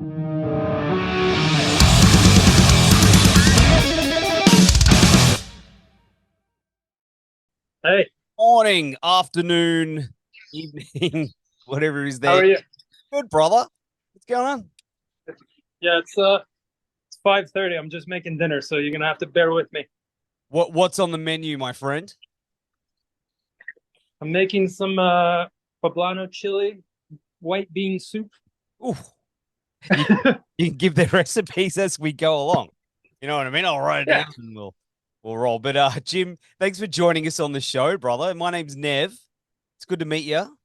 Hey, Morning, afternoon, evening, whatever is how there. are you? Good, brother. What's going on? Yeah, it's 5:30. I'm just making dinner, so you're gonna have to bear with me. What's on the menu, my friend? I'm making some poblano chili white bean soup. Ooh, you, you can give the recipes as we go along. You know what I mean? I'll write it Yeah, down and we'll roll. But Jim, thanks for joining us on the show, brother. My name's Nev. It's good to meet you.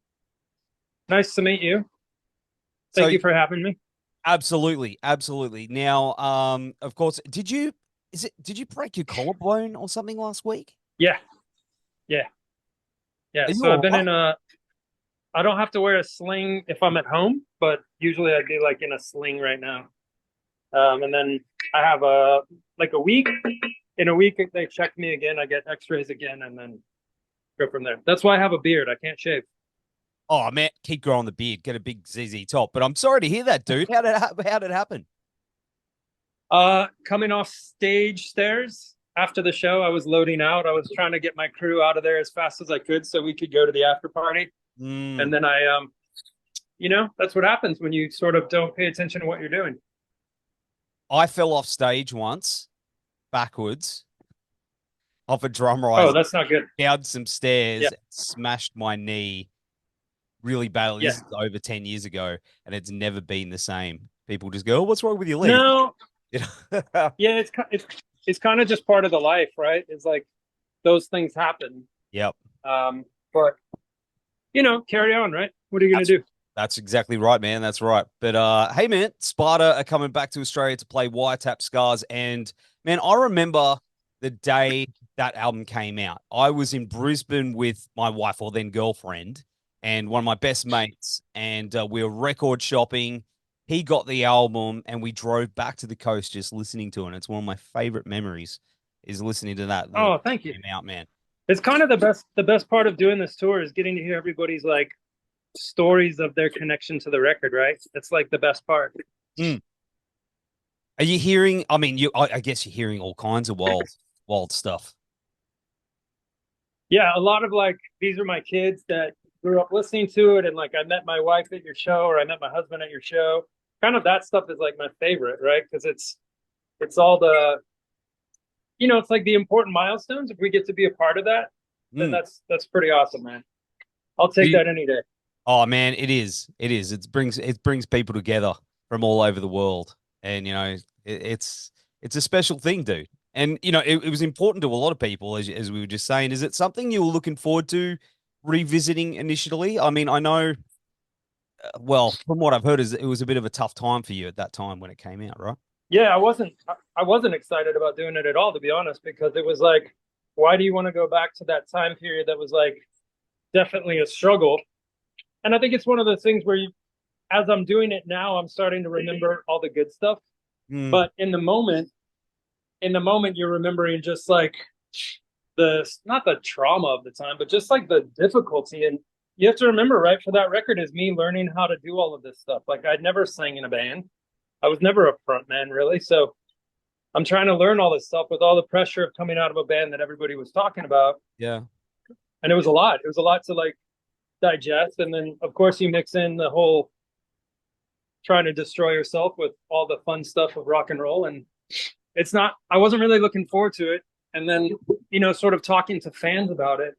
nice to meet you. So Thank you for having me. absolutely, absolutely. Now, of course, did you break your collarbone or something last week? Yeah, yeah, yeah. Are you So I've all been right? in a. I don't have to wear a sling if I'm at home, but usually I'd be like in a sling right now. And then I have a week. In a week, if they check me again, I get X-rays again, and then go from there. That's why I have a beard. I can't shave. Oh man, keep growing the beard, get a big ZZ top. But I'm sorry to hear that, dude. How did it happen? Coming off stage stairs after the show, I was loading out. I was trying to get my crew out of there as fast as I could so we could go to the after party. And Mm, then that's what happens when you sort of don't pay attention to what you're doing. I fell off stage once, backwards, off a drum Oh, rise, that's not good. down some Yeah, stairs, smashed my knee really badly. yeah. This is over 10 years ago, and it's never been the same. People just go, "Oh, what's wrong with your leg?" No, You know? yeah, it's kind of just part of the life, right? It's like those things happen. Yep. But carry on, right? What are you gonna That's do? that's exactly right, man. That's right. But hey man, Sparta are coming back to Australia to play Wiretap Scars. And man, I remember the day that album came out. I was in Brisbane with my wife or then girlfriend and one of my best mates, and we were record shopping. He got the album and we drove back to the coast just listening to it. And it's one of my favorite memories is listening to that Oh, thank you. came out, man. It's kind of the best part of doing this tour is getting to hear everybody's like stories of their connection to the record, right? It's like the best part. Mm. Are you hearing? I mean, I guess you're hearing all kinds of wild stuff. Yeah, a lot of like these are my kids that grew up listening to it, and like I met my wife at your show, or I met my husband at your show. Kind of that stuff is like my favorite, right? Because it's all it's like the important milestones. If we get to be a part of that, then Mm. that's pretty awesome, man. I'll Do take you- that any day. oh man, it is. It is. It brings people together from all over the world, and it's a special thing, dude. And it was important to a lot of people, as we were just saying. Is it something you were looking forward to revisiting initially? I mean, I know. Well, from what I've heard, is it was a bit of a tough time for you at that time when it came out, right? Yeah, I wasn't excited about doing it at all, to be honest, because it was like, why do you want to go back to that time period that was like definitely a struggle? And I think it's one of those things where as I'm doing it now, I'm starting to remember all the good stuff. Mm, But in the moment, you're remembering just like the not the trauma of the time, but just like the difficulty. And you have to remember, right, for that record is me learning how to do all of this stuff. Like I'd never sang in a band. I was never a front man really. So I'm trying to learn all this stuff with all the pressure of coming out of a band that everybody was talking about. yeah. And it was a lot. It was a lot to like digest. And then of course you mix in the whole trying to destroy yourself with all the fun stuff of rock and roll. And I wasn't really looking forward to it. And then, sort of talking to fans about it,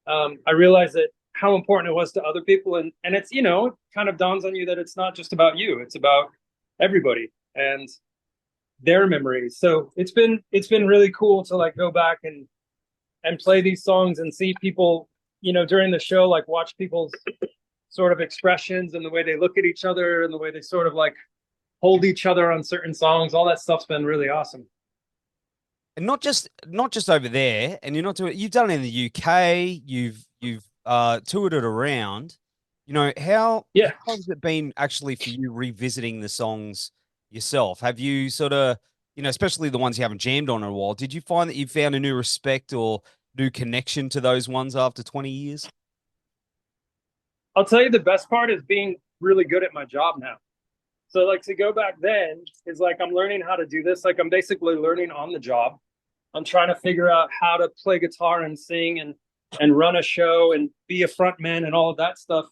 I realized that how important it was to other people. And it's, it kind of dawns on you that it's not just about you, it's about everybody and their memories. So it's been really cool to like go back and play these songs and see people, during the show, like watch people's sort of expressions and the way they look at each other and the way they sort of like hold each other on certain songs. All that stuff's been really awesome. And not just over there, and you're not doing you've done it in the UK, you've toured it around. Yeah. How has it been actually for you revisiting the songs yourself? Have you sort of, especially the ones you haven't jammed on in a while, did you find that you found a new respect or new connection to those ones after 20 years? I'll tell you the best part is being really good at my job now. So like to go back then is like I'm learning how to do this. Like I'm basically learning on the job. I'm trying to figure out how to play guitar and sing and run a show and be a front man and all of that stuff.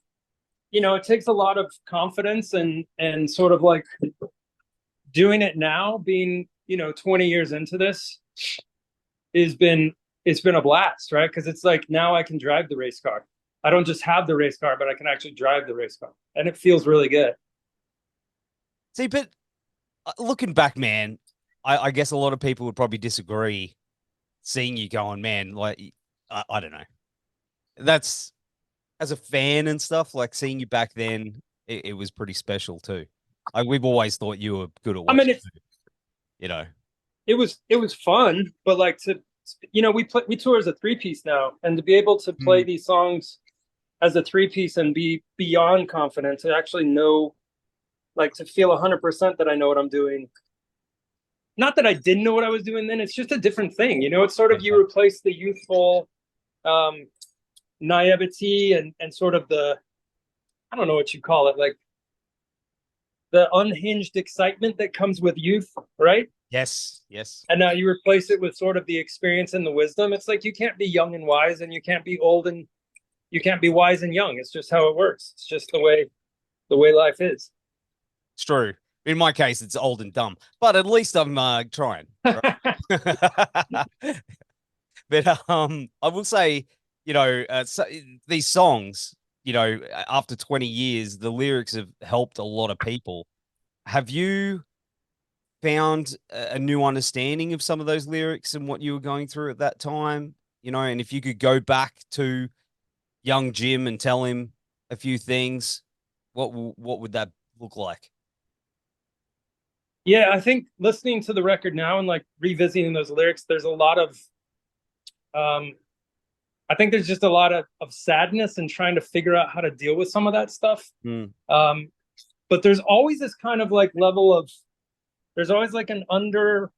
You know, it takes a lot of confidence and sort of like doing it now, being, you know, 20 years into this it's been a blast, right? Because it's like now I can drive the race car. I don't just have the race car, but I can actually drive the race car. And it feels really good. See, but looking back, man, I guess a lot of people would probably disagree seeing you going, man, like, I don't know. That's, as a fan and stuff, like seeing you back then, it was pretty special too. Like we've always thought you were good at what you do, you know. It was fun, but like to, you know, we tour as a 3-piece now, and to be able to play these songs as a 3-piece and be beyond confident, to actually know, like to feel 100% that I know what I'm doing. Not that I didn't know what I was doing then, it's just a different thing, you know. It's sort of, you replace the youthful naivety and sort of the, I don't know what you call it, like the unhinged excitement that comes with youth, right? Yes, yes. And now you replace it with sort of the experience and the wisdom. It's like you can't be young and wise, and you can't be old and you can't be wise and young. It's just how it works. It's just the way life is. It's true. In my case, it's old and dumb, but at least I'm trying. Right? But I will say, you know, so these songs, you know, after 20 years, the lyrics have helped a lot of people. Have you found a new understanding of some of those lyrics and what you were going through at that time? You know, and if you could go back to young Jim and tell him a few things, what would that look like? Yeah, I think listening to the record now and like revisiting those lyrics, there's a lot of I think there's just a lot of sadness and trying to figure out how to deal with some of that stuff. But there's always this kind of like level of, there's always like an underwritten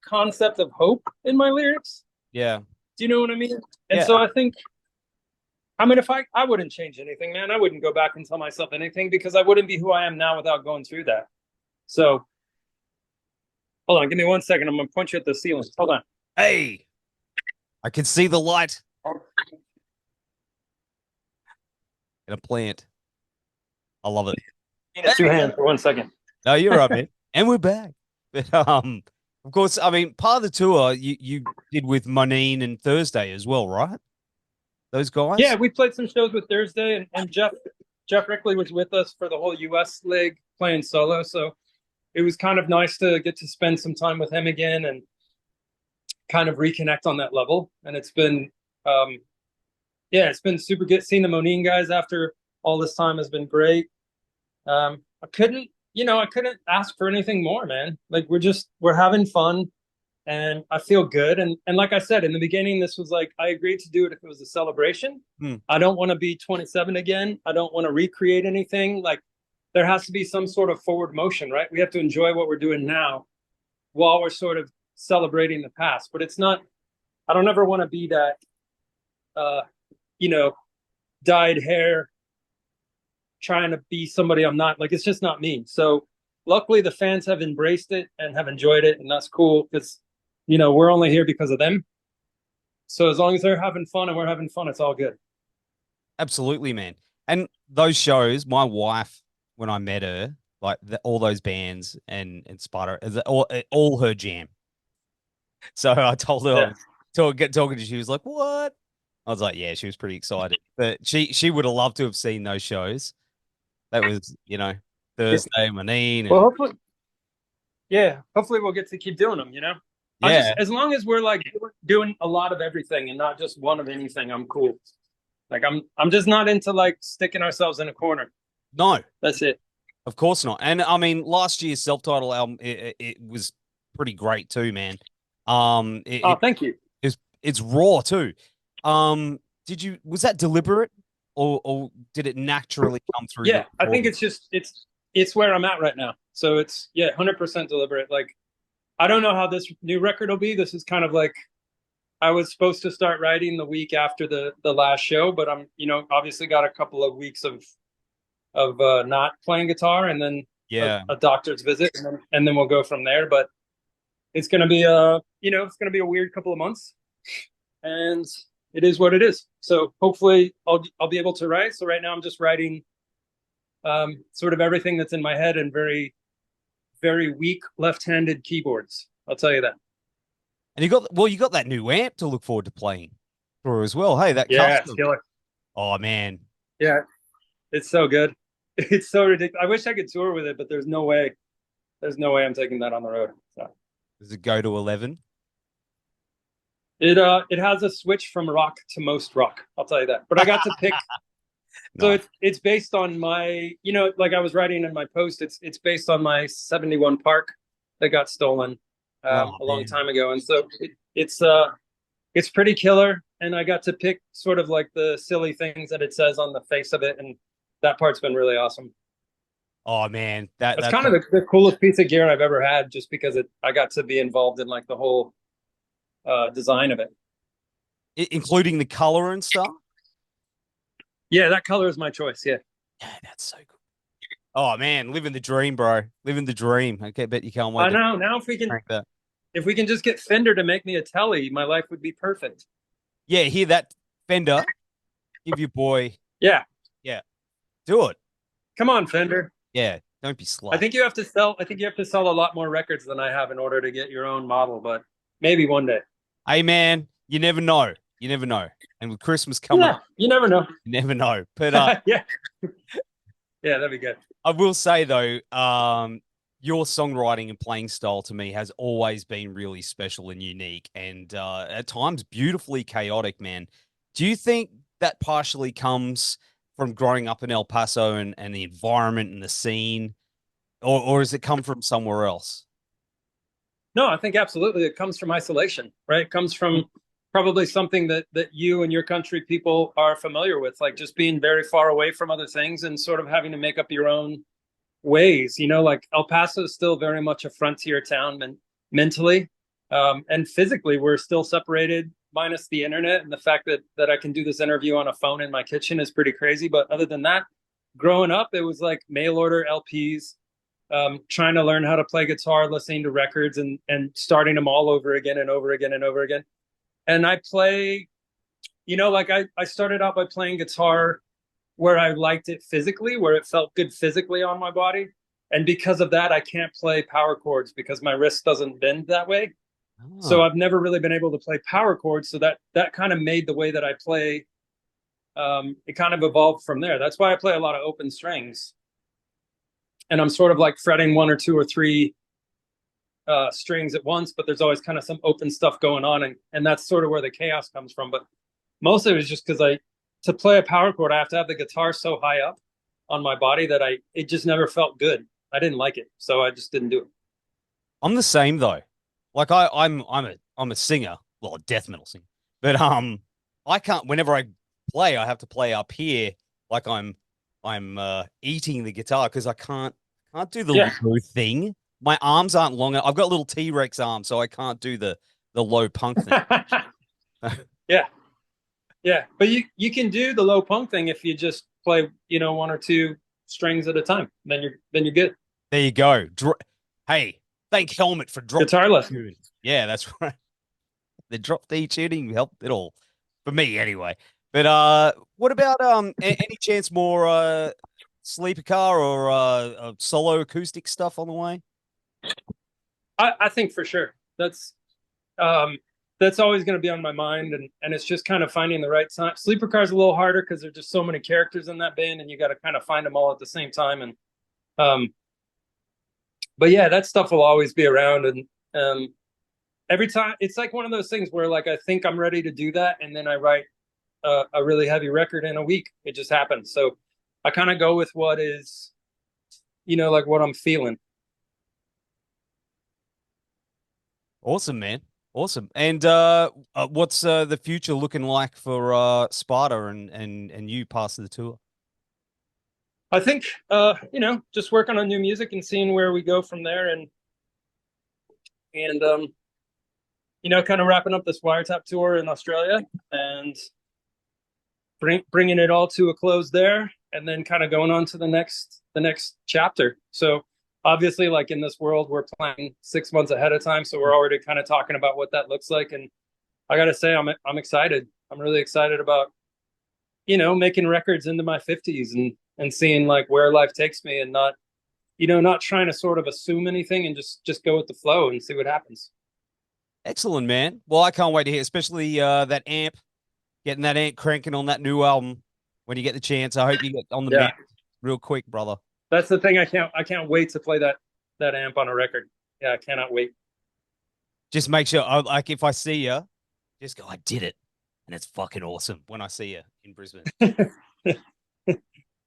concept of hope in my lyrics. Yeah. Do you know what I mean? And so I think, I mean, if I wouldn't change anything, man. I wouldn't go back and tell myself anything, because I wouldn't be who I am now without going through that. So hold on, give me 1 second. I'm gonna point you at the ceiling. Hold on. Hey, I can see the light in a plant. I love it. Two hands for 1 second. No, you're right, man. And we're back. But, of course, I mean, part of the tour you did with Monine and Thursday as well, right? Those guys? Yeah, we played some shows with Thursday, and Jeff Rickley was with us for the whole US leg playing solo. So it was kind of nice to get to spend some time with him again and kind of reconnect on that level. And it's been, it's been super good. Seeing the Monine guys after all this time has been great. I couldn't ask for anything more, man. Like we're having fun, and I feel good. And like I said, in the beginning, this was like, I agreed to do it if it was a celebration. I don't want to be 27 again. I don't want to recreate anything. Like there has to be some sort of forward motion, right? We have to enjoy what we're doing now while we're sort of celebrating the past. But it's not, I don't ever want to be that, dyed hair, trying to be somebody I'm not. Like, it's just not me. So luckily the fans have embraced it and have enjoyed it, and that's cool, because we're only here because of them. So as long as they're having fun and we're having fun, it's all good. Absolutely, man. And those shows, my wife, when I met her, like all those bands and SPARTA, all her jam. So I told her, talking to, she was like, "What?" I was like, "Yeah." She was pretty excited, but she would have loved to have seen those shows. That was, Thursday, Monine. Well, hopefully we'll get to keep doing them. Yeah. As long as we're like doing a lot of everything and not just one of anything, I'm cool. Like I'm just not into like sticking ourselves in a corner. No, that's it. Of course not. And I mean, last year's self-titled album, it was pretty great too, man. Thank you. It's raw too. Was that deliberate, or did it naturally come through? Yeah, I think it's where I'm at right now. So it's 100% deliberate. Like, I don't know how this new record will be. This is kind of like, I was supposed to start writing the week after the last show, but I'm, obviously got a couple of weeks of not playing guitar, and then Yeah. a doctor's visit, and then we'll go from there. But it's gonna be it's gonna be a weird couple of months, and it is what it is. So hopefully I'll be able to write. So right now I'm just writing sort of everything that's in my head, and very, very weak left-handed keyboards. I'll tell you that. And you got that new amp to look forward to playing for as well. Hey, that Yeah, it's custom. killer. Oh man. Yeah, it's so good. It's so ridiculous. I wish I could tour with it, but there's no way. There's no way I'm taking that on the road. So Does it go to 11? it has a switch from rock to most rock. I'll tell you that. But I got to pick. So Nice. it's based on my, like I was writing in my post. It's based on my '71 Park that got stolen Oh, a long man. time ago, and so it's pretty killer. And I got to pick sort of like the silly things that it says on the face of it, and that part's been really awesome. Oh man, That's kind of the coolest piece of gear I've ever had, just because I got to be involved in like the whole design of it. including the color and stuff. Yeah, that color is my choice. Yeah. Yeah, that's so cool. Oh man, living the dream, bro. Living the dream. Okay, bet you can't wait I to know. Now crank that. if we can just get Fender to make me a telly, my life would be perfect. Yeah, hear that, Fender? Give your boy. Yeah. Yeah, do it. Come on, Fender. Yeah, don't be I slut. think you have to sell. I think you have to sell a lot more records than I have in order to get your own model. But maybe one day. Hey man, you never know. You never know. And with Christmas coming, Yeah, you never know. you never know. But Yeah, yeah, that'd be good. I will say though, your songwriting and playing style to me has always been really special and unique, and at times beautifully chaotic, man. Do you think that partially comes from growing up in El Paso and the environment and the scene, or does it come from somewhere else? No, I think absolutely it comes from isolation, right? It comes from probably something that you and your country people are familiar with, like just being very far away from other things and sort of having to make up your own ways. Like El Paso is still very much a frontier town, mentally, and physically we're still separated, minus the internet, and the fact that I can do this interview on a phone in my kitchen is pretty crazy. But other than that, growing up, it was like mail order LPs, trying to learn how to play guitar, listening to records, and starting them all over again and over again and over again. And I play, like I started out by playing guitar where I liked it physically, where it felt good physically on my body. And because of that, I can't play power chords because my wrist doesn't bend that way. So Oh, I've never really been able to play power chords. So that kind of made the way that I play. It kind of evolved from there. That's why I play a lot of open strings. And I'm sort of like fretting one or two or three strings at once, but there's always kind of some open stuff going on. And that's sort of where the chaos comes from. But mostly it was just because to play a power chord, I have to have the guitar so high up on my body that it just never felt good. I didn't like it, so I just didn't do it. I'm the same though. Like I'm a singer, well, a death metal singer, but I can't. Whenever I play, I have to play up here, like I'm eating the guitar because I can't do the Yeah. low thing. My arms aren't long. I've got little T-Rex arms, so I can't do the low punk thing. Yeah. Yeah. But you can do the low punk thing if you just play, one or two strings at a time. Then you're good. There you go. Hey, thank Helmet for dropping Guitar lesson. Yeah, that's right. The drop D tuning helped it all for me anyway. But what about any chance more sleeper car or solo acoustic stuff on the way? I think for sure that's always going to be on my mind, and it's just kind of finding the right time. Sleeper Car's a little harder because there's just so many characters in that band, and you got to kind of find them all at the same time. And but yeah, that stuff will always be around, and every time it's like one of those things where like I think I'm ready to do that, and then I write a really heavy record in a week. It just happens. So I kind of go with what is, like what I'm feeling. Awesome, man. Awesome. And what's the future looking like for Sparta and you passing the tour? I think just working on new music and seeing where we go from there, and kind of wrapping up this Wiretap tour in Australia and bringing it all to a close there. and then kind of going on to the next chapter. So obviously, like in this world, we're planning 6 months ahead of time, so we're already kind of talking about what that looks like. And I gotta say, I'm excited. I'm really excited about, making records into my 50s and seeing like where life takes me, and not trying to sort of assume anything, and just go with the flow and see what happens. Excellent, man. Well, I can't wait to hear, especially getting that amp cranking on that new album when you get the chance. I hope you get on the Yeah, mix real quick, brother. that's the thing. I can't wait to play that amp on a record. Yeah, I cannot wait. Just make sure, like, if I see you, just go, I did it. And it's fucking awesome when I see you in Brisbane.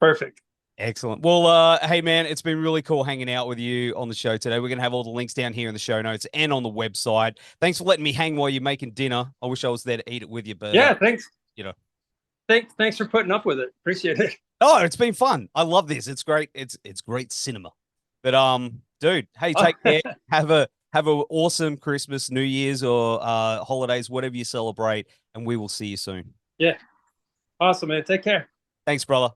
Perfect. Excellent. Well, hey, man, it's been really cool hanging out with you on the show today. We're going to have all the links down here in the show notes and on the website. Thanks for letting me hang while you're making dinner. I wish I was there to eat it with you, but Yeah, thanks. you know. Thanks for putting up with it. Appreciate it. Oh, it's been fun. I love this. It's great. It's great cinema. But dude, hey, take care. Have an awesome Christmas, New Year's, or holidays, whatever you celebrate, and we will see you soon. Yeah. Awesome, man. Take care. Thanks, brother.